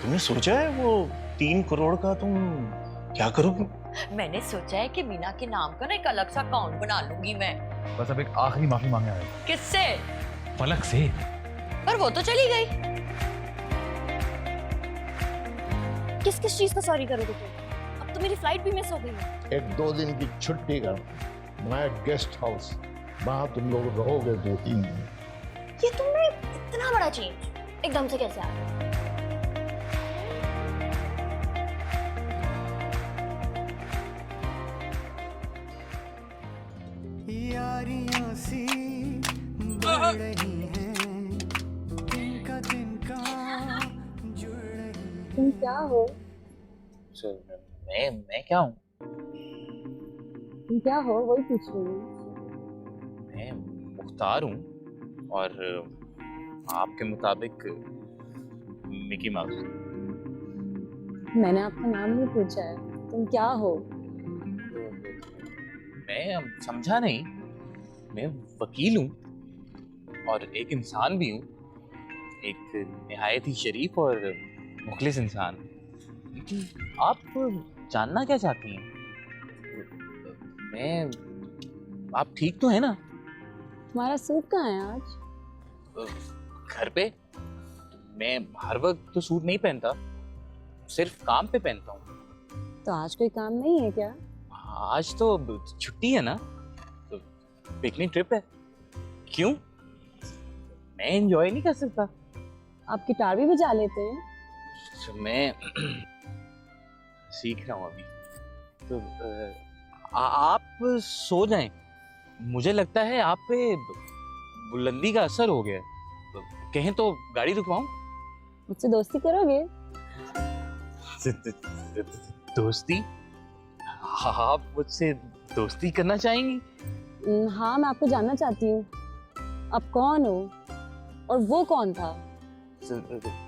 तुमने सोचा है वो 3 करोड़ का तुम क्या करोगे? मैंने सोचा है कि मीना के नाम का ना एक अलग सा अकाउंट बना लूंगी मैं। बस अब एक आखिरी माफी मांगने आया हूं। किससे? फलक से। पर वो तो चली गई। किस किस चीज का सॉरी करोगे तुम? अब तो मेरी फ्लाइट भी मिस हो गई है। 1-2 दिन की छुट्टी का मैं गेस्ट हाउस, वहां तुम लोग रहोगे 2-3 दिन। ये तुमने इतना बड़ा चेंज एकदम से कैसे आ गया? यारियां सी बढ़ रही हैं, तिनका तिनका जुड़ रही हैं। तुम क्या हो? मैं क्या हूँ? तुम क्या हो वही पूछ रही हूँ। मैं मुख्तार हूँ और आपके मुताबिक मिकी माउस। मैंने आपका नाम नहीं पूछा है, तुम क्या हो? मैं समझा नहीं। मैं वकील हूँ और एक इंसान भी हूँ, एक निहायत ही शरीफ और मुखलिस इंसान। लेकिन आप जानना क्या चाहती हैं? आप ठीक तो है ना? तुम्हारा सूट कहाँ है आज? घर पे। मैं हर वक्त तो सूट नहीं पहनता, सिर्फ काम पे पहनता हूँ। तो आज कोई काम नहीं है क्या? आज तो छुट्टी है ना, तो पिकनिक ट्रिप है। क्यों? मैं एंजॉय नहीं कर सकता? आप गिटार भी बजा लेते हैं? तो मैं सीख रहा हूँ अभी। तो आप सो जाएं। मुझे लगता है आप पे बुलंदी का असर हो गया है। तो कहें तो गाड़ी रुकवाऊं? मुझसे दोस्ती करोगे? दोस्ती? आप मुझसे दोस्ती करना चाहेंगी? हाँ, मैं आपको जानना चाहती हूँ। आप कौन हो और वो कौन था?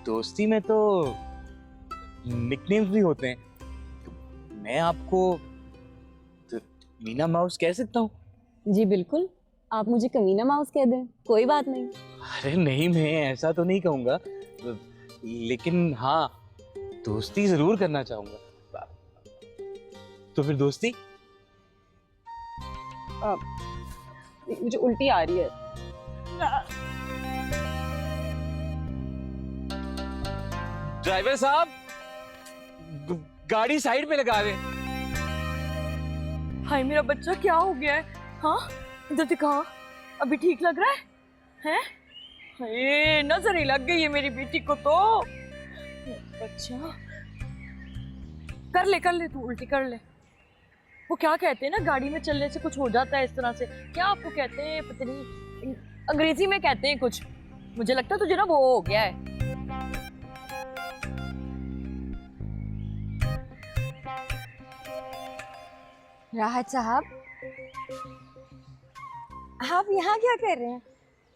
दोस्ती में तो निकनेम्स भी होते हैं। तो मैं आपको तो मीना माउस कह सकता हूँ। जी बिल्कुल, आप मुझे कमीना माउस कह दें, कोई बात नहीं। अरे नहीं, मैं ऐसा तो नहीं कहूँगा, लेकिन हाँ, दोस्ती जरूर करना चाहूँगा। तो फिर दोस्ती? मुझे उल्टी आ रही है। ड्राइवर साहब, गाड़ी साइड पे लगा दें। हाय मेरा बच्चा क्या हो गया है? हाँ इधर दिखा, अभी ठीक लग रहा है? हैं? हाय नजर ही लग गई है मेरी बेटी को तो। अच्छा कर ले तू, उल्टी कर ले। वो क्या कहते हैं ना, गाड़ी में चलने से कुछ हो जाता है इस तरह से। क्या आपको कहते हैं पता नहीं, अंग्रेजी में कहते हैं कुछ। मुझे लगता है तुझे ना वो हो गया है। राहत साहब, आप यहाँ क्या कर रहे हैं?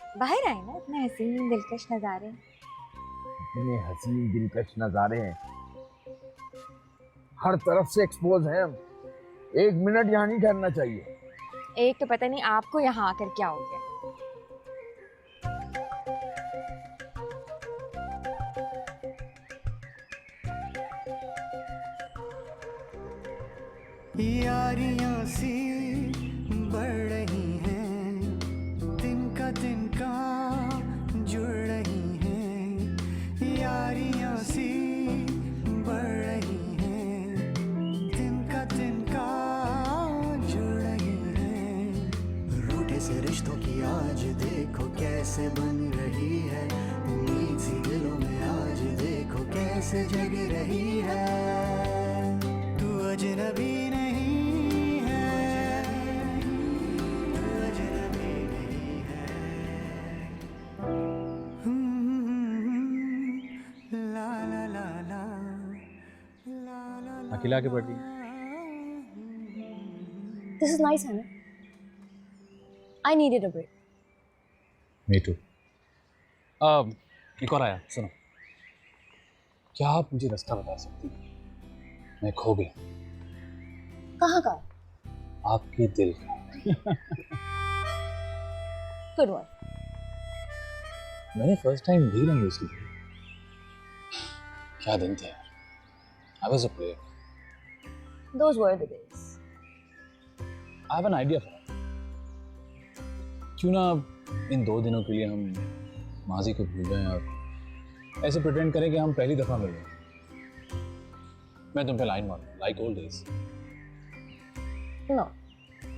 बाहर आए ना, इतने हसीन दिलकश नज़ारे। इतने हसीन दिलकश नजारे हैं, हर तरफ से एक्सपोज हैं हम। 1 मिनट यहाँ नहीं ठहरना चाहिए। एक तो पता नहीं आपको यहाँ आकर क्या हो गया। यारियां सी बढ़ रही हैं, तिनका तिनका जुड़ रही हैं। यारियां सी बढ़ रही हैं, तिनका तिनका जुड़ रही हैं। रूठे से रिश्तों की आज देखो कैसे बन रही है, उम्मीद सी दिलों में आज देखो कैसे जग रही है। तू अजनबी नहीं है, तू अजनबी नहीं है। ला ला ला ला ला ला। अकेला के पढ़ रही This is nice, Hannah. I needed a break. Me too. एक और आया, सुनो। क्या आप मुझे रास्ता बता सकती हैं? मैं खो गया। कहाँ का? आपके दिल का। Good one. मैंने फर्स्ट टाइम यही रंग यूज की थी। क्या दिन थे यार। I was a player. Those were the days. I have an idea for क्यों ना इन 2 दिनों के लिए हम माजी को भूल जाएं और ऐसे प्रिटेंड करें कि हम पहली दफा मिल रहे हैं। मैं तुम पे लाइन मारूं like old days. No.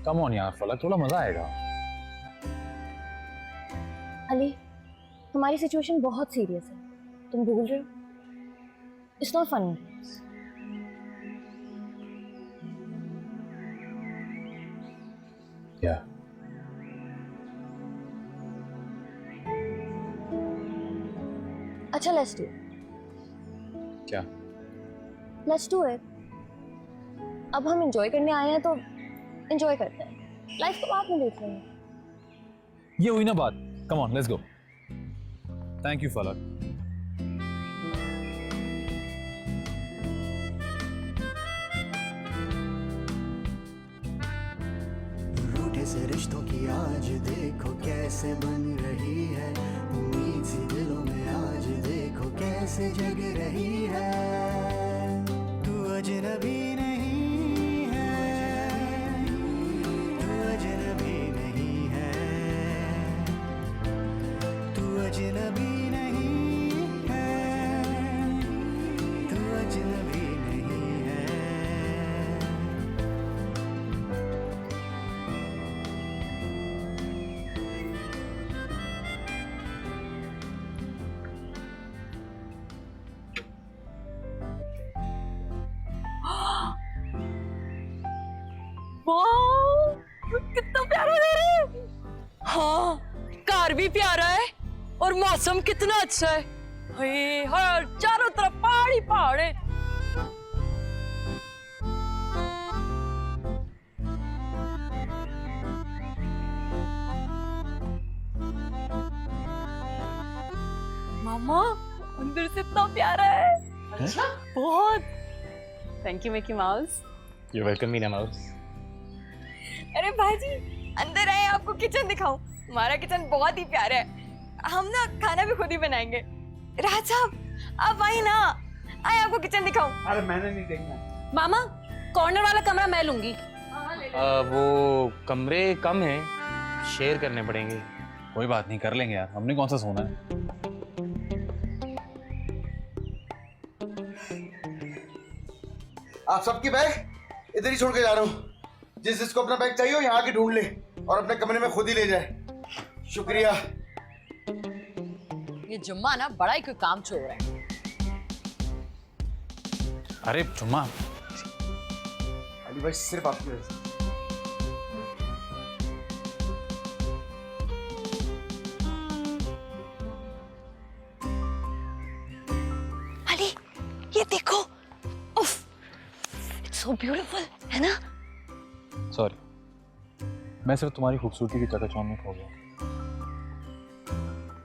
Come on यार फलक, थोड़ा मजा आएगा। अली, हमारी सिचुएशन बहुत सीरियस है, तुम भूल रहे हो? It's not fun. Yeah. अच्छा, let's do it. क्या? Let's do it. अब हम एंजॉय करने आए हैं तो एंजॉय करते हैं, लाइफ को बाद में देख लेंगे। ये हुई ना बात। Come on let's go. Thank you फलक। रूठे से रिश्तों की आज देखो कैसे बन रही है, उम्मीद सी दिलों में आज देखो कैसे जग रही है। तू अजनबी नहीं है, तू अजनबी नहीं है, तू अजनबी नहीं है, तू अजनबी नहीं है। वाह, कितना प्यारा घर है। हाँ, कार भी प्यारा है और मौसम कितना अच्छा है। हे, हर चारों तरफ पहाड़ ही पहाड़ है। मामा, अंदर से इतना प्यारा है। अच्छा, बहुत। Thank you, Mickey Mouse. You welcome Meena mouse. अरे भाजी, अंदर आए, आपको किचन दिखाऊं। हमारा किचन बहुत ही प्यारा है। हम ना खाना भी खुद ही बनाएंगे। राज साहब, आप आइए ना, आए आपको किचन दिखाऊं। अरे मैंने नहीं देखना। मामा, कॉर्नर वाला कमरा मैं लूंगी। वो कमरे कम हैं, शेयर करने पड़ेंगे। कोई बात नहीं, कर लेंगे यार, हमने कौन सा सोना है। आप सबकी बैग इधर ही छोड़ के जा रहा हूँ। जिसको अपना बैग चाहिए हो यहाँ आके ढूंढ ले और अपने कमरे में खुद ही ले जाए। शुक्रिया। ये जुम्मा ना बड़ा ही कोई काम छोड़ रहा है। अरे जुम्मा, अली भाई सिर्फ आपकी वजह से। अली, ये देखो। उफ, इट्स सो ब्यूटीफुल, है ना? सॉरी, मैं सिर्फ तुम्हारी खूबसूरती की चकाचौंध में खो गया।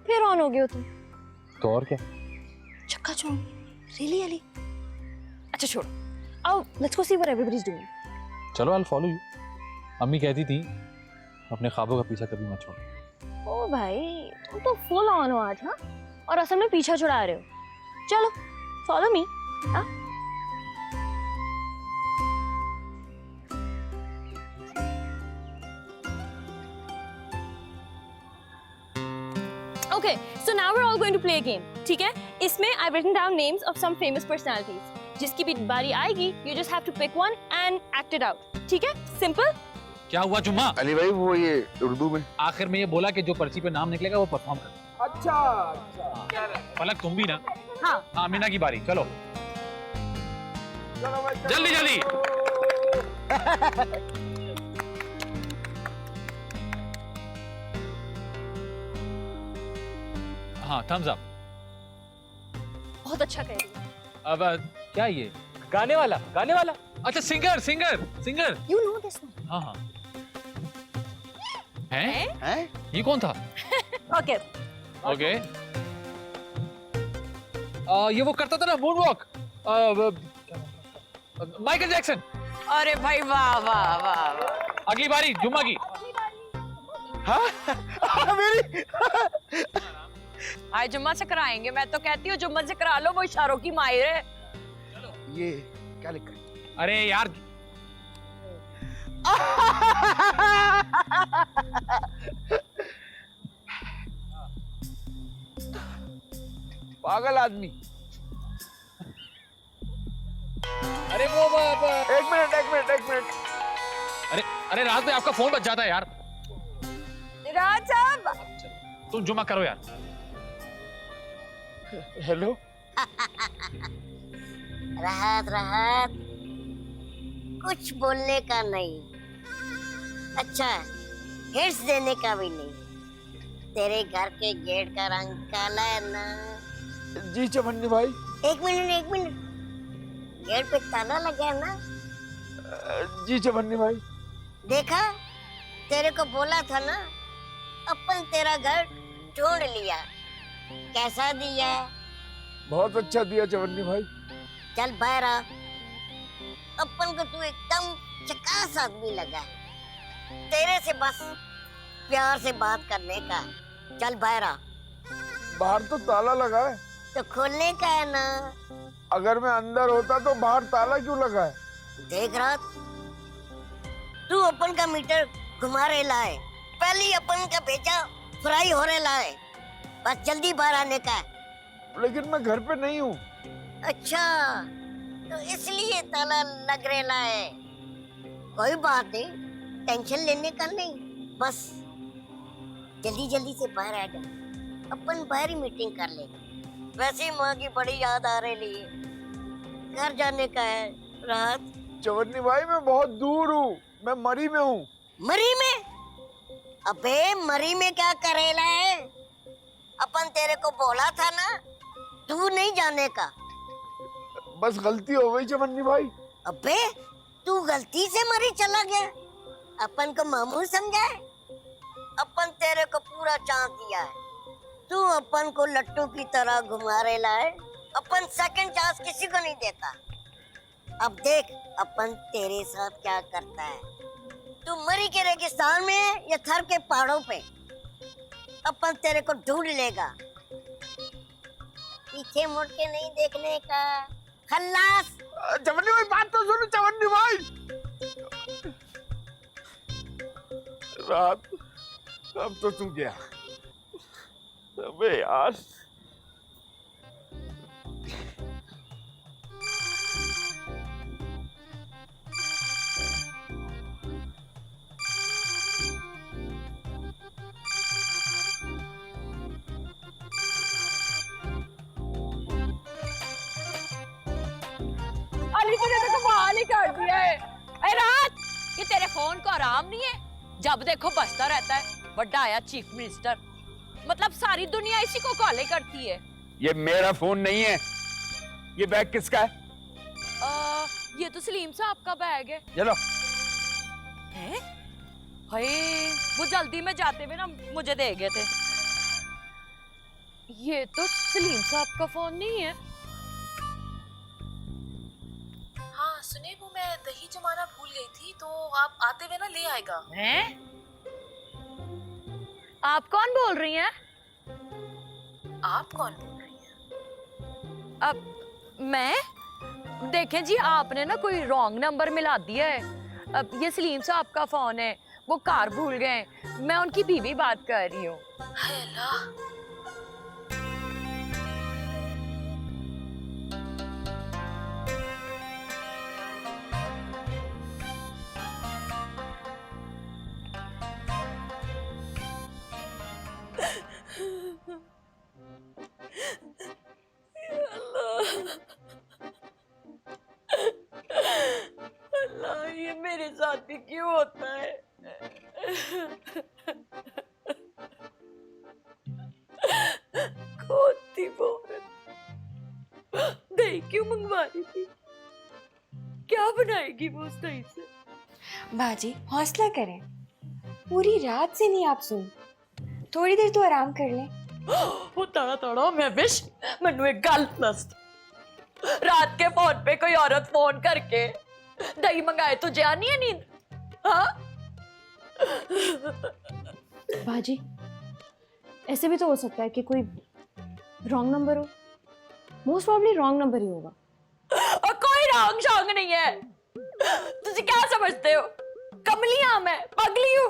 फिर ऑन हो गए हो तुम। तो और क्या? चक्का चौंध, रियली अली? अच्छा छोड़ो, आओ let's go see what everybody is doing. चलो आई विल फॉलो यू। अम्मी कहती थी अपने ख्वाबों का पीछा कभी मत छोड़ो। ओ भाई, तुम तो फुल ऑन हो आज। हाँ, और असल में पीछा छुड़ा रहे हो। चलो फॉलो मी। हाँ, Okay, so now we're all going to play a game. ठीक है? इसमें I've written down names of some famous personalities. जिसकी भी बारी आएगी, you just have to pick one and act it out. ठीक है? Simple? क्या हुआ जुम्मा? अली भाई वो ये उर्दू में आखिर में ये बोला कि जो पर्ची पे नाम निकलेगा वो परफॉर्म कर। अच्छा। फलक तुम भी ना? हाँ। हाँ, मीना की बारी, चलो। जल्दी जल्दी। हाँ, थम्स अप। बहुत अच्छा कह रही है। अब क्या ये? गाने वाला, गाने वाला। अच्छा, singer, singer, singer. You know this one. हाँ हाँ। हैं? हैं? ये कौन था? Okay. ओके। ये वो करता था ना मून वॉक। Michael Jackson. अरे भाई वाह वाह वाह वाह। अगली बारी जुम्मा की। हाँ मेरी आज जुम्मा से कराएंगे, मैं तो कहती हूँ जुम्मा से करा लो, वो इशारों की माहिर है। ये क्या लिखा है? अरे यार पागल आदमी। अरे वो एक मिनट। अरे अरे रात में आपका फोन बज जाता है यार। राज साहब, तुम जुमा करो यार। हेलो। राहत कुछ बोलने का नहीं, अच्छा हिंट्स देने का भी नहीं। तेरे घर के गेट का रंग काला है ना? जी चवन्नी भाई। एक मिनट, गेट पे ताला लगा है ना? जी चवन्नी भाई। देखा, तेरे को बोला था ना, अपन तेरा घर ढूंढ लिया। कैसा दिया? बहुत अच्छा दिया चवन्नी भाई। चल बाहर आ, अपन को तू एकदम झकास आदमी लगा है। तेरे से बस प्यार से बात करने का। चल बाहर आ। बाहर तो ताला लगा है। तो खोलने का है ना? अगर मैं अंदर होता तो बाहर ताला क्यों लगा है? देख रहा, तू अपन का मीटर घुमा रहे लाए, पहले ही अपन का भेजा फ्राई हो रहे लाए। बस जल्दी बाहर आने का है। लेकिन मैं घर पे नहीं हूँ। अच्छा, तो इसलिए ताला लग रहे लाए। कोई बात नहीं, टेंशन लेने का नहीं, बस जल्दी से बाहर आ जा। अपन बाहर ही मीटिंग कर ले। वैसे ही माँ की बड़ी याद आ रही है। घर जाने का है। रात चवन्नी भाई मैं बहुत दूर हूँ, मैं मरी में हूँ। मरी में? अबे मरी में क्या करेला है? अपन तेरे को बोला था ना, तू नहीं जाने का। बस गलती हो गई चवन्नी भाई। अबे तू गलती से मरी चला गया, अपन को मामूल समझा है? अपन तेरे को पूरा चांस दिया है, तू अपन को लट्टू की तरह घुमा रेला है। अपन सेकंड चांस किसी को नहीं देता। अब देख अपन तेरे साथ क्या करता है। तू मरी के रेगिस्तान में या थर के पहाड़ों पे, अपन तेरे को ढूंढ लेगा। पीछे मुड़ के नहीं देखने का। खल्लास। चवन्नी भाई बात तो सुनो चवन्नी भाई। रात अब तो तू गया। अबे यार। अलीपुर ने तो कमाल ही कर दिया है। अरे रात, ये तेरे फोन को आराम नहीं है? जब देखो बजता रहता है। बड़ा आया चीफ मिनिस्टर, मतलब सारी दुनिया इसी को कॉल करती है। ये मेरा फोन नहीं है। ये बैग किसका है? ये तो सलीम साहब का बैग है। चलो। हैं? हाय, वो जल्दी में जाते हुए ना मुझे दे गए थे। ये तो सलीम साहब का फोन नहीं है। हाँ सुने, वो मैं दही जमाना भूल गई थी, तो आप आते हुए ना ले आएगा। हैं? आप कौन बोल रही हैं? आप कौन बोल रही हैं? अब मैं, देखें जी आपने ना कोई रॉन्ग नंबर मिला दिया है। अब ये सलीम साहब का फोन है, वो कार भूल गए। मैं उनकी बीवी बात कर रही हूँ। हाय अल्लाह। अल्लाह, ये मेरे साथ ही क्यों होता है? कौन थी वो औरत? दही क्यों मंगवा रही थी? क्या बनाएगी वो उस दही से? बाजी हौसला करें, पूरी रात से नहीं आप सुन, थोड़ी देर तो आराम कर लें। वो तड़ा तड़ा मैं विश मैनू एक गल दस, रात के फोन पे कोई औरत फोन करके दही मंगाए तुझे आनी है नींद? हाँ? बाजी ऐसे भी तो हो सकता है कि कोई रॉन्ग नंबर हो, मोस्ट प्रॉब्ली रॉन्ग नंबर ही होगा। और कोई रॉन्ग शॉन्ग नहीं है। तुझे क्या समझते हो, कमली हाँ मैं पगली हूँ।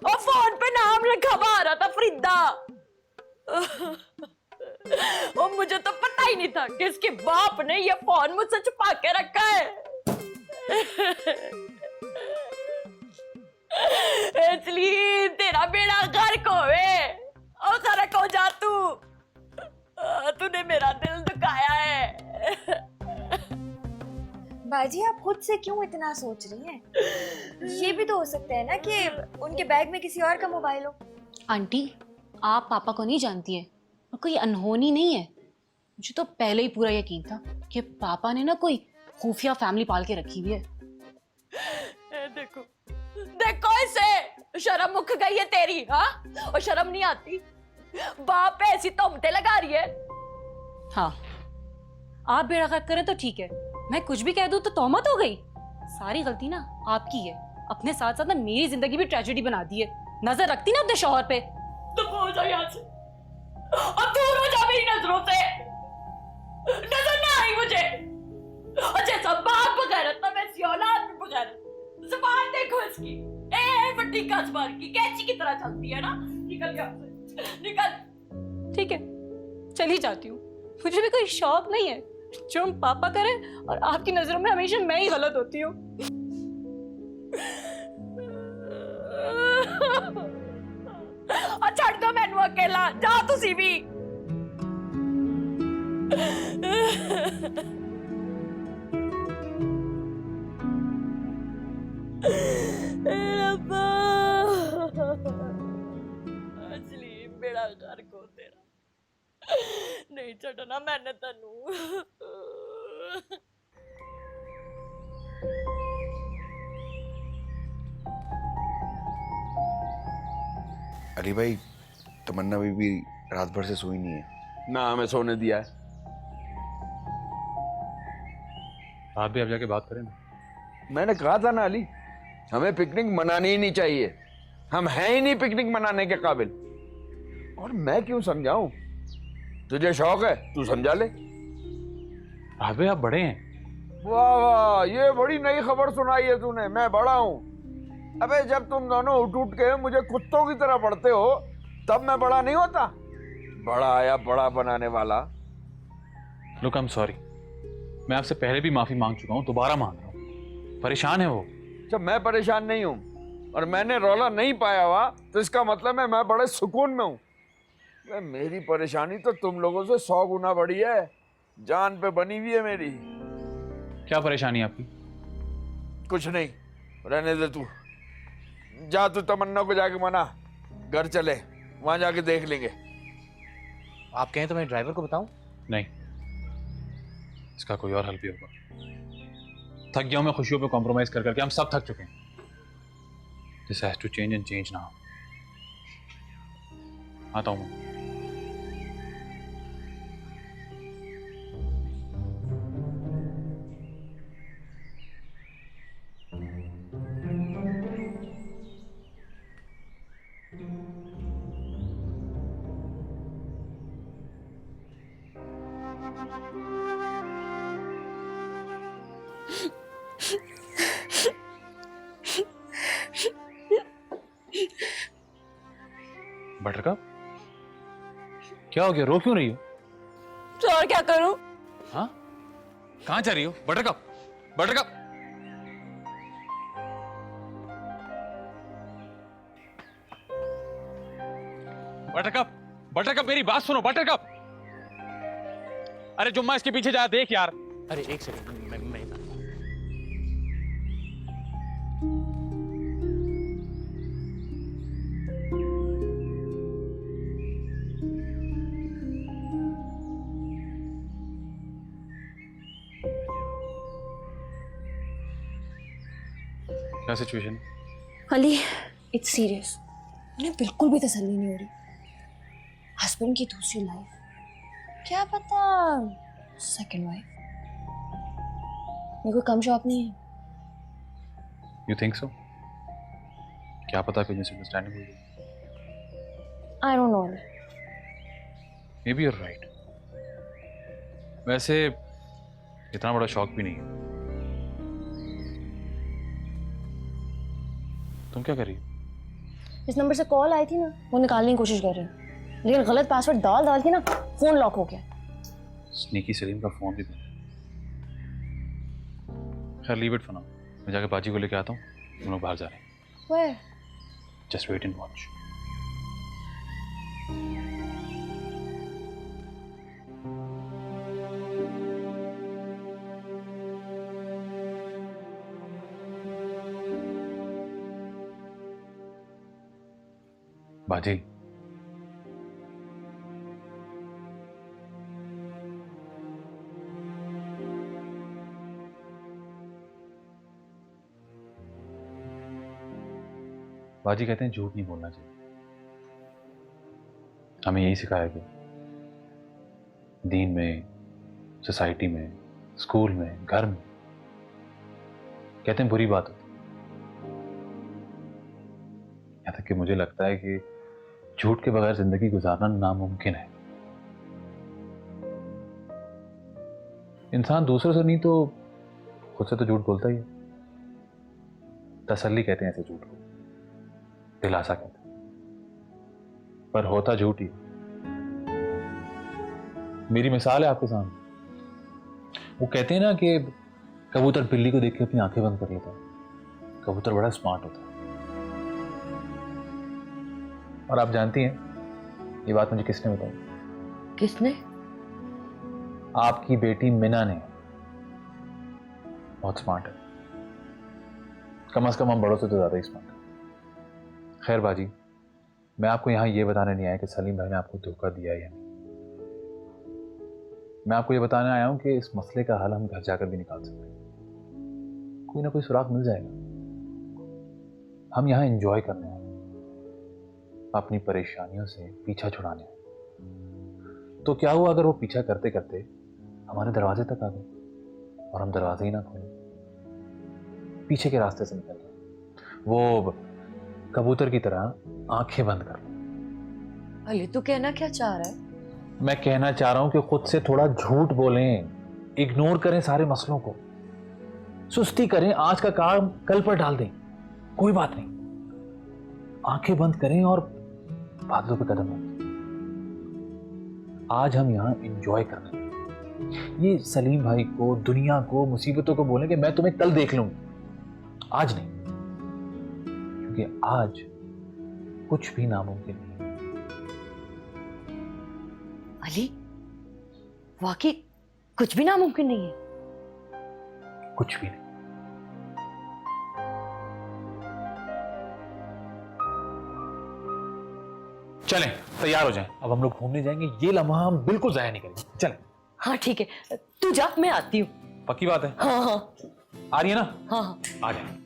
और फोन पे नाम लिखा हुआ आ रहा था फरीदा। और मुझे तो पता ही नहीं था कि इसके बाप ने ये फोन मुझसे छुपा के रखा है। इसलिए तेरा बेड़ा गर्क होवे और गर्क हो जा तू। तूने मेरा दिल दुखाया है। बाजी आप खुद से क्यों इतना सोच रही हैं? ये भी तो हो सकता है ना कि उनके बैग में किसी और का मोबाइल हो। आंटी, आप पापा को नहीं जानती हैं और कोई अनहोनी नहीं है। मुझे तो पहले ही पूरा यकीन था कि पापा ने ना कोई खुफिया फैमिली पाल के रखी हुई है। देखो देखो इसे, शर्म मुक गई है तेरी। हाँ, और शर्म नहीं आती? बाप पे ऐसी तोहमतें लगा रही है। हाँ, आप बेड़ा गर्क करें तो ठीक है, मैं कुछ भी कह दूं तो तोहमत हो गई। सारी गलती ना आपकी है, अपने साथ साथ ना मेरी जिंदगी भी ट्रेजेडी बना दी है। नजर रखती ना अपने शौहर पे। तो हो जा यहाँ से और दूर हो जा मेरी नजरों से। नजर ना आई मुझे। और जैसा बाप बगैरत ना वैसी औलाद भी बगैरत। जुबान देखो इसकी, बट्टी काजबार की कैंची की तरह चलती है ना। निकल यहाँ से, निकल। ठीक है, चली जाती हूँ। मुझे भी कोई शौक नहीं है, जो हम पापा करें और आपकी नजरों में हमेशा मैं ही गलत होती हूँ। और छड़ दो मैनू अकेला, जा तुसी भी। रब्बा, असली बेड़ा गर्क हो तेरा। नहीं छड़ना मैंने तन्नू। अली भाई, तमन्ना बीबी रात भर से सोई नहीं है। ना हमें सोने दिया है। आप भी अब जाके बात करें ना। मैंने कहा था ना अली, हमें पिकनिक मनानी ही नहीं चाहिए। हम हैं ही नहीं पिकनिक मनाने के काबिल। और मैं क्यों समझाऊं? तुझे शौक है, तू समझा ले। अबे आप बड़े हैं। वाह वाह, ये बड़ी नई खबर सुनाई है तूने। मैं बड़ा हूं। अबे जब तुम दोनों उठ के मुझे कुत्तों की तरह पढ़ते हो, तब मैं बड़ा नहीं होता। बड़ा आया बड़ा बनाने वाला। Look, I am sorry. मैं आपसे पहले भी माफी मांग चुका हूँ, दोबारा मांग रहा हूँ। परेशान है वो। जब मैं परेशान नहीं हूं और मैंने रौला नहीं पाया हुआ, तो इसका मतलब है मैं बड़े सुकून में हूं। मेरी परेशानी तो तुम लोगों से 100 गुना बड़ी है। जान पे बनी हुई है मेरी। क्या परेशानी है आपकी? कुछ नहीं, रहने दे तू। जा तू तमन्ना को जाके मना, घर चले, वहां जाके देख लेंगे। आप कहें तो मैं ड्राइवर को बताऊं? नहीं, इसका कोई और हल भी होगा। थक गया हूं मैं खुशियों पे कॉम्प्रोमाइज कर करके। हम सब थक चुके हैं। This has to change and change now. आता हूं मैं। बटरकप, क्या हो गया? रो क्यों रही हो? तो और क्या करूं? हाँ, कहां जा रही हो? Buttercup, buttercup. बटरकप, बटरकप, मेरी बात सुनो बटरकप। अरे जुम्मा इसके पीछे जा, देख यार। अरे एक सेकंड, मैं क्या सिचुएशन है? Ali, it's serious. मुझे बिल्कुल भी तसल्ली नहीं हो रही। हस्बैंड की दूसरी लाइफ, क्या पता सेकंड वाइफ। मेरे को कम शौक नहीं है। You think so? क्या पता कोई मिसअंडरस्टैंडिंग हुई। I don't know. Maybe you're right. वैसे इतना बड़ा शौक भी नहीं है। तुम क्या कर रही हो? इस नंबर से कॉल आई थी ना, वो निकालने की कोशिश कर रहे हैं, लेकिन गलत पासवर्ड डाल के ना फोन लॉक हो गया। स्नीकी सलीम का फोन भी बंद। खैर लीव इट फॉर नाउ। मैं जाके बाजी को लेके आता हूँ, हम लोग बाहर जा रहे हैं। Where? Just wait and watch. बाजी, बाजी कहते हैं झूठ नहीं बोलना चाहिए। हमें यही सिखाया गया, दीन में, सोसाइटी में, स्कूल में, घर में। कहते हैं बुरी बात होती। यहाँ तक कि मुझे लगता है कि झूठ के बगैर जिंदगी गुजारना नामुमकिन है। इंसान दूसरों से नहीं तो खुद से तो झूठ बोलता ही है। तसल्ली कहते हैं ऐसे झूठ को, दिलासा कहते हैं, पर होता झूठ ही। मेरी मिसाल है आपके सामने। वो कहते हैं ना कि कबूतर बिल्ली को देख के अपनी आंखें बंद कर लेता है। कबूतर बड़ा स्मार्ट होता है। और आप जानती हैं ये बात मुझे किसने बताई? किसने? आपकी बेटी मिना ने। बहुत स्मार्ट है, कम से कम हम बड़ों से तो ज्यादा ही स्मार्ट है। खैर बाजी, मैं आपको यहां ये बताने नहीं आया कि सलीम भाई ने आपको धोखा दिया या नहीं। मैं आपको ये बताने आया हूं कि इस मसले का हल हम घर जाकर भी निकाल सकते हैं। कोई ना कोई सुराग मिल जाएगा। हम यहां एंजॉय करने आए, अपनी परेशानियों से पीछा छुड़ाने आए। तो क्या हुआ अगर वो पीछा करते करते हमारे दरवाजे तक आ गए और हम दरवाजे ही ना खोले, पीछे के रास्ते से निकल गए, वो कबूतर की तरह आंखें बंद कर लो। अली तू कहना क्या चाह रहा है? मैं कहना चाह रहा हूं कि खुद से थोड़ा झूठ बोलें, इग्नोर करें सारे मसलों को, सुस्ती करें, आज का काम कल पर डाल दें, कोई बात नहीं। आंखें बंद करें और बादलों पे कदम रखें। आज हम यहां एंजॉय कर रहे हैं। ये सलीम भाई को, दुनिया को, मुसीबतों को बोलें कि मैं तुम्हें कल देख लूंगा, आज नहीं, क्योंकि आज कुछ भी नामुमकिन नहीं। अली वाकई कुछ भी नामुमकिन नहीं है। कुछ भी नहीं। चलें, तैयार हो जाएं, अब हम लोग घूमने जाएंगे। ये लम्हा हम बिल्कुल जाया नहीं करेंगे। चलें। हाँ ठीक है, तू जा, मैं आती हूँ। पक्की बात है? हाँ हाँ। आ रही है ना? हाँ हाँ। आ जाए।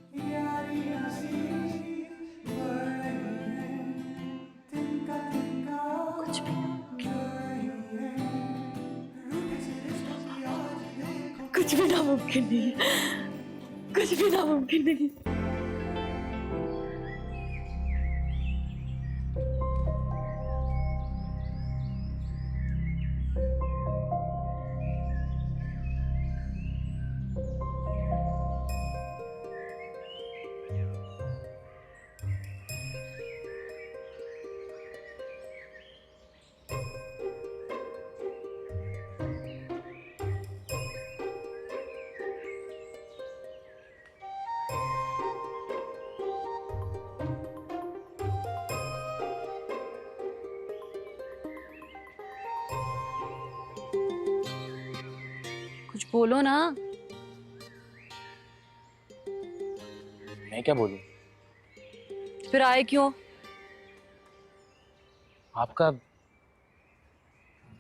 कुछ भी नामुमकिन नहीं है, कुछ भी नामुमकिन नहीं है। कुछ बोलो ना। मैं क्या बोलूं? फिर आए क्यों?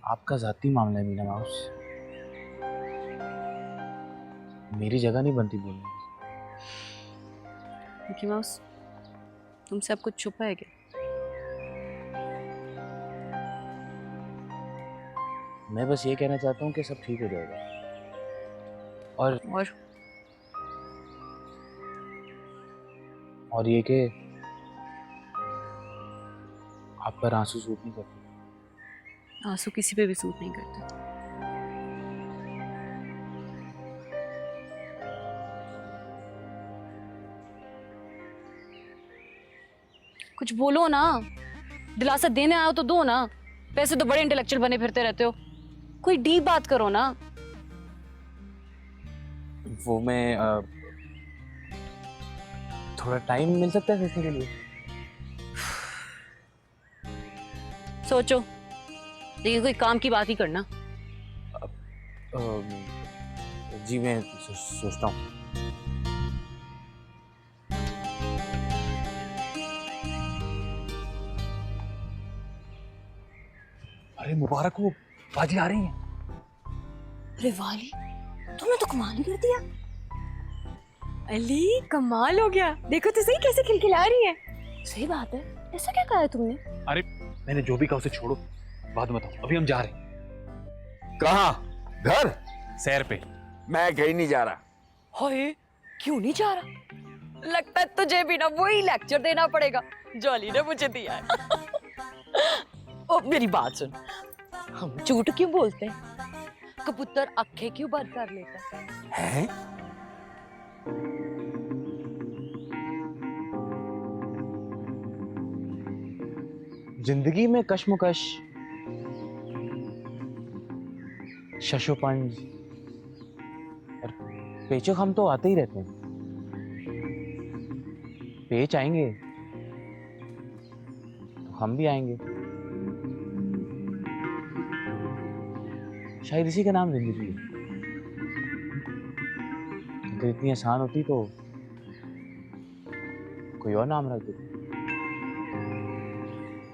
आपका जाती मामला है मीना माउस। मेरी जगह नहीं बनती बोलने की। मिकी माउस, तुमसे अब कुछ छुपा है क्या? मैं बस ये कहना चाहता हूँ कि सब ठीक हो जाएगा। और ये कि आप पर आंसू सूट नहीं करते। आंसू किसी पे भी सूट नहीं करते। कुछ बोलो ना, दिलासा देने आओ तो दो ना। वैसे तो बड़े इंटेलेक्चुअल बने फिरते रहते हो, कोई डीप बात करो ना। वो मैं थोड़ा टाइम मिल सकता है सोचने के लिए? सोचो, लेकिन कोई काम की बात ही करना। जी मैं सोचता हूँ। अरे मुबारक हो, बाजी आ रही है। अरे वाली, तुमने तो कमाल ही कर दिया। अली कमाल हो गया, देखो तो सही कैसे खिलखिला रही है। सही बात है, ऐसा क्या कहा है तुमने? अरे मैंने जो भी कहा उसे छोड़ो, बाद में बताओ। अभी हम जा रहे हैं। कहाँ? घर? सैर पे। मैं कहीं नहीं जा रहा। हाय, क्यों नहीं जा रहा? लगता है तुझे भी ना वही लेक्चर देना पड़ेगा जॉली ने मुझे दिया है। ओ मेरी बात सुन, हम झूठ क्यों बोलते हैं? कबूतर आंखें क्यों बंद कर लेता हैं? जिंदगी में कश्मकश, शशोपंज और पेचो हम तो आते ही रहते हैं। पेच आएंगे तो हम भी आएंगे। शायद इसी का नाम जिंदगी है। अगर इतनी आसान होती तो कोई और नाम रख देते।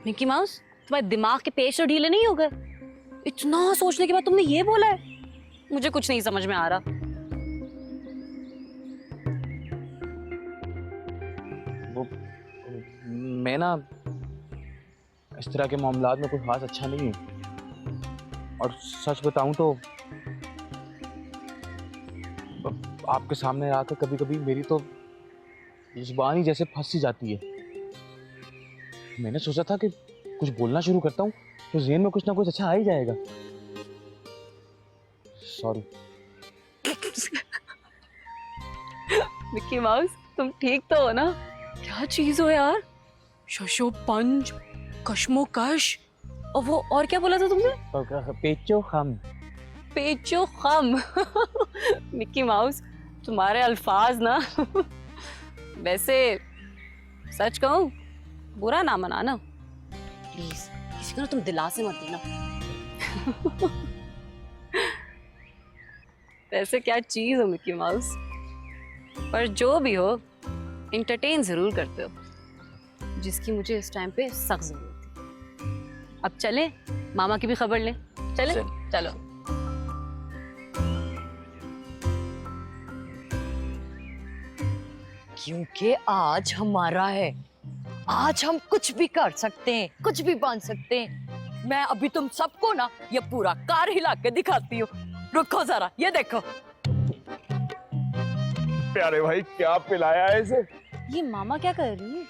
मिकी माउस, तुम्हारे दिमाग के पेच तो ढीले नहीं हो गए? इतना सोचने के बाद तुमने ये बोला है? मुझे कुछ नहीं समझ में आ रहा। वो मैं ना इस तरह के मामलात में कोई खास अच्छा नहीं हूँ, और सच बताऊं तो आपके सामने आकर कभी कभी मेरी तो जुबान ही जैसे फंस सी जाती है। मैंने सोचा था कि कुछ बोलना शुरू करता हूँ तो ज़हन में कुछ ना कुछ अच्छा आ ही जाएगा। सॉरी। मिकी माउस, तुम ठीक तो हो ना? क्या चीज हो यार? शशोपंज, कश्मोकश, और वो और क्या बोला था तुमने? पेचो खम। पेचो खम। मिकी माउस, तुम्हारे अल्फाज ना। वैसे सच कहूं, बुरा ना मनाना प्लीज। किसी को ना तुम दिलासे मत देना। वैसे क्या चीज हो मिकी माउस, पर जो भी हो एंटरटेन जरूर करते हो, जिसकी मुझे इस टाइम पे सख्त जरूरत थी। अब चले, मामा की भी खबर लें। चले? चलो। क्योंकि आज हमारा है, आज हम कुछ भी कर सकते हैं, कुछ भी बन सकते हैं। मैं अभी तुम सबको ना ये पूरा कार हिला के दिखाती हूँ। रुको जरा, ये देखो। प्यारे भाई, क्या पिलाया है इसे? ये मामा क्या कर रही है?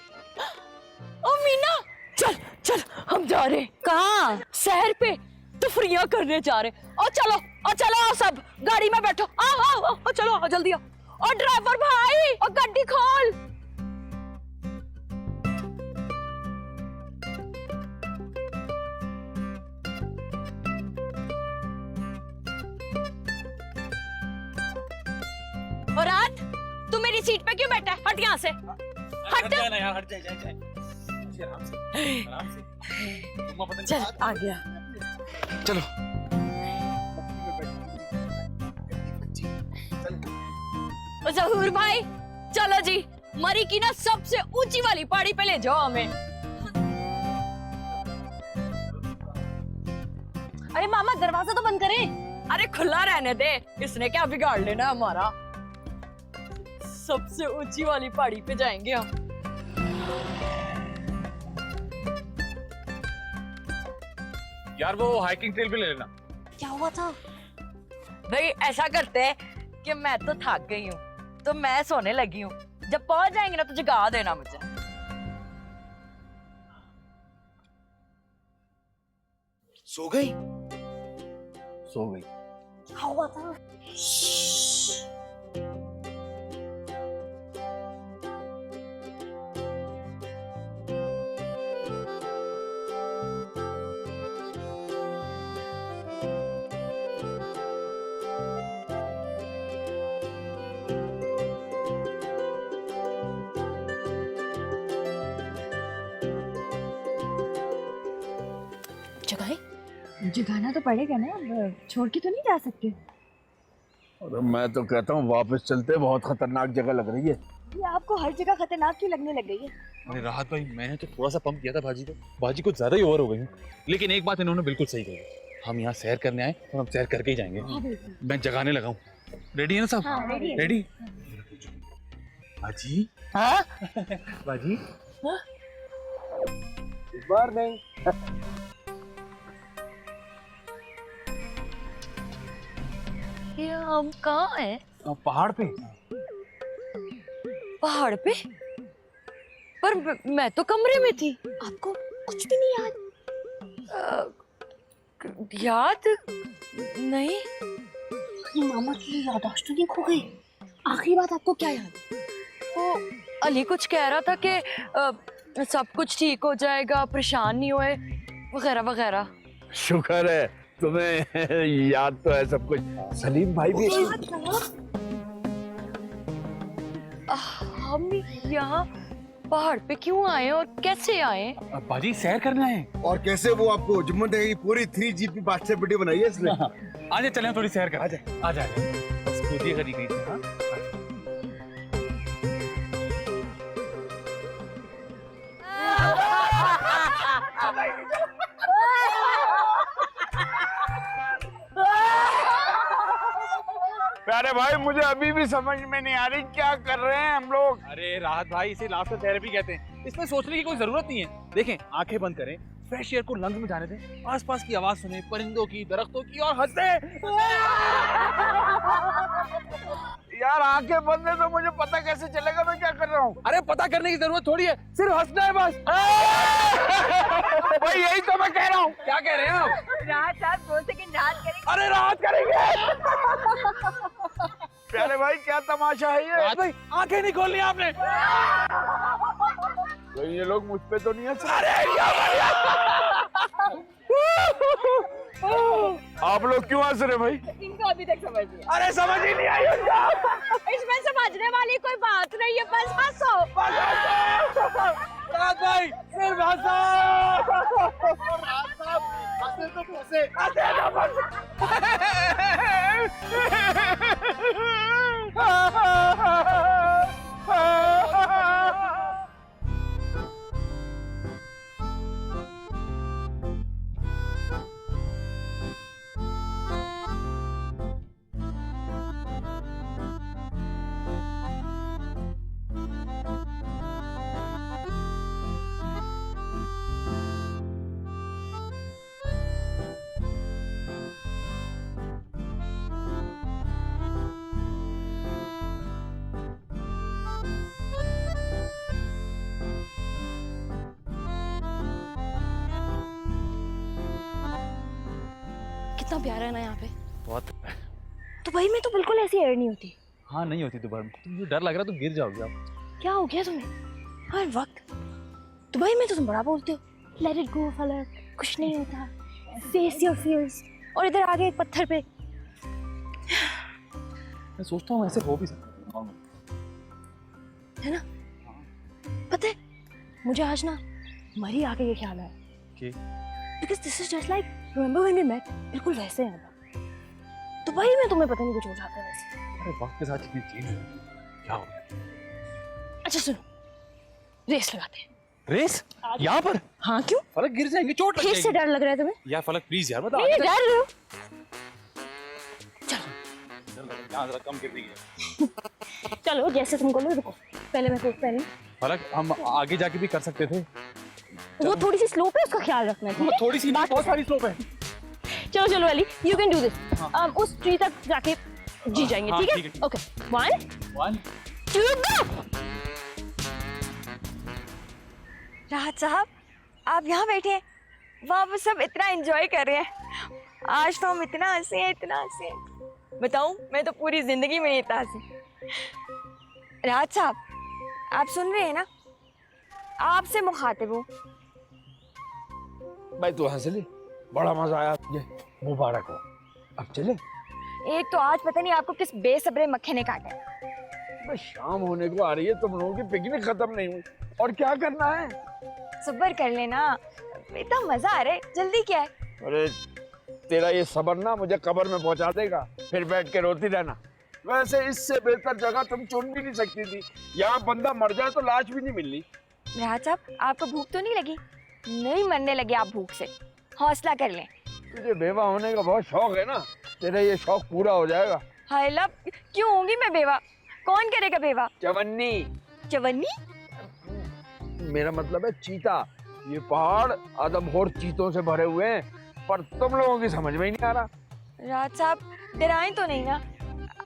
ओ मीना, चल चल, हम जा रहे हैं। कहाँ? शहर पे तफरियां करने जा रहे हैं। और चलो आओ सब, गाड़ी में बैठो। आओ आओ आओ, चलो आओ, जल्दी आओ। और ड्राइवर भाई, और गड्डी खोल। और रात, तू मेरी सीट पे क्यों बैठा है? हट यहाँ से, हट जाना यार, हट जाए। आराम से। चल आ गया। चलो। जहूर भाई, चलो जी, मरी की ना सबसे ऊंची वाली पहाड़ी पे ले जाओ हमें। अरे मामा, दरवाजा तो बंद करें। अरे खुला रहने दे, इसने क्या बिगाड़ लेना हमारा। सबसे ऊंची वाली पहाड़ी पे जाएंगे हम। यार वो हाइकिंग ट्रेल पे ले लेना। क्या हुआ था? भाई ऐसा करते हैं कि मैं तो थक गई हूँ, तो मैं सोने लगी हूँ। जब पहुंच जाएंगे ना तो जगा देना मुझे। सो गई? सो गई। क्या हुआ था? जगाए? जगाना तो पड़ेगा ना, अब छोड़ के तो नहीं जा सकते। अरे मैं तो कहता हूँ वापस चलते, बहुत खतरनाक जगह लग रही है। ये आपको हर जगह खतरनाक क्यों लगने लग गई है? अरे राहत भाई, मैंने तो थोड़ा सा पंप किया था भाजी को, भाजी कुछ ज्यादा ही ओवर हो गई। लेकिन एक बात इन्होंने बिल्कुल सही कही, हम यहाँ सैर करने आए और हम सैर करके ही जाएंगे। मैं जगाने लगा हूँ। रेडी है ना सब? हाँ, रेडी है। रेडी? भाजी? हाँ? भाजी? इस बार नहीं। ये हम कहाँ हैं? पहाड़ पे। पहाड़ पे? पर मैं तो कमरे में थी। आपको कुछ भी नहीं याद? याद नहीं। मामा की याददाश्त तो नहीं खो गई? आखिरी बात आपको क्या याद? वो अली कुछ कह रहा था कि सब कुछ ठीक हो जाएगा, परेशान नहीं हुए, वगैरह वगैरह। शुक्र है तुम्हें याद तो है सब कुछ। सलीम भाई भी हम यहाँ पहाड़ पे क्यों आए और कैसे आए? भाजी सैर करना है। और कैसे वो आपको जुम्मन देगी पूरी 3GP बादशाह वीडियो बनाई है इसने। आजा चलें थोड़ी सैर कर। आजा आजा। स्कूटी खड़ी गई थी। हाँ प्यारे भाई, मुझे अभी भी समझ में नहीं आ रही क्या कर रहे हैं हम लोग। अरे राहत भाई, इसे लाफ्टर थेरेपी कहते हैं। इसमें सोचने की कोई जरूरत नहीं है। देखें, आंखें बंद करें, फ्रेश एयर को लंग्स में जाने दें, आसपास की आवाज सुने, परिंदों की, दरख्तों की, और हंसे। यार आंखें बंद है तो मुझे पता कैसे चलेगा मैं क्या कर रहा हूँ? अरे पता करने की जरूरत थोड़ी है, सिर्फ हंसना है बस। भाई यही तो मैं कह रहा हूँ। क्या कह रहे हैं आप? राहत साहब 2 सेकंड राहत करेंगे। अरे राहत करेंगे। प्यारे भाई क्या तमाशा है ये? राहत भाई, आंखें नहीं खोलनी आपने। तो ये लोग मुझ पे तो नहीं हंस रहे? आप लोग क्यों हंस रहे भाई? इनको अभी तक समझ नहीं। अरे समझ ही नहीं आई उनका। इसमें समझने वाली कोई बात नहीं है, बस हंसो। राहत भाई, सिर्फ हंसो। हंसने तो फंसे। कितना प्यारा है ना यहाँ पे। बहुत। दुबई में तो बिल्कुल ऐसी एयर नहीं होती। हाँ नहीं होती दुबई में। मुझे डर लग रहा है तुम गिर जाओगे आप। क्या हो गया तुम्हें? हर वक्त दुबई में तो तुम बड़ा बोलते हो, लेट इट गो फलक, कुछ नहीं होता, फेस योर फियर्स, और इधर आगे एक पत्थर पे। मैं सोचता हूँ ऐसे हो भी सकता है ना? पता है मुझे आज ना मरी आके ये ख्याल आया कि because this is just like remember when we met. बिल्कुल वैसे है दुबई में तुम्हें पता नहीं कुछ हो जाता है वैसे। अरे वक्त के साथ इतनी चेंज हो गई। क्या हो गया? अच्छा सुनो, रेस लगाते हैं। रेस? यहाँ पर? हाँ क्यों? फलक गिर जाएंगे, चोट लग किससे जाएगी। डर लग रहा है तुम्हें? यार फलक प्लीज यार, बताओ। नहीं डर रहे हो? यहाँ जरा कम गिर देगी। चलो जैसे तुम बोलो, रुको पहले मैं पहले। फलक हम आगे जाके भी कर सकते थे। वो थोड़ी सी स्लोप है, उसका ख्याल रखना है। थोड़ी सी बहुत सारी स्लोप है। चलो चलो Ali, you can do this. उस ट्री तक जाके जी जाएंगे, हाँ, ठीक ठीक है? Okay 1 2 go। राहत साहब आप यहाँ बैठे हैं, वहाँ पर सब इतना एंजॉय कर रहे हैं। आज तो हम इतना हंसे हैं, इतना हंसे हैं। बताऊं, मैं तो पूरी जिंदगी में नहीं इतना हंसी। राज साहब, आप सुन रहे हैं ना? आपसे मुखातिब हूँ। भाई तू हंस ली, बड़ा मजा आया तुझे, मुबारक हो। अब चले? एक तो आज पता नहीं आपको किस बेसब्रे मक्खे ने काटा है। भाई शाम होने को आ रही है, तुम लोगों की पिकनिक खत्म नहीं हुई और क्या करना है? सब्र कर लेना, इतना मजा आ रहा है, जल्दी क्या है? अरे तेरा ये सब्र ना मुझे कब्र में पहुंचा देगा, फिर बैठ के रोती रहना। वैसे इससे बेहतर जगह तुम चुन भी नहीं सकती थी, यहाँ बंदा मर जाए तो लाश भी नहीं मिलनी। राज साहब, आपको भूख तो नहीं लगी? नहीं मरने लगे आप भूख से, हौसला कर लें। तुझे बेवा होने का बहुत शौक है ना, तेरा ये शौक पूरा हो जाएगा। हाय लब, क्यों होंगी मैं बेवा? कौन करेगा बेवा? चवन्नी। चवन्नी? मेरा मतलब है चीता। ये पहाड़ आदमखोर चीतों से भरे हुए हैं, पर तुम लोगों की समझ में ही नहीं आ रहा। राज साहब, डराएं तो नहीं ना?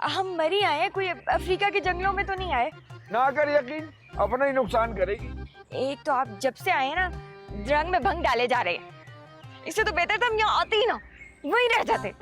हम मरी आए हैं, कोई अफ्रीका के जंगलों में तो नहीं आए। ना कर यकीन, अपना ही नुकसान करेगी। एक तो आप जब से आए ना, रंग में भंग डाले जा रहे हैं। इससे तो बेहतर था हम यहाँ आते ही ना, वहीं रह जाते।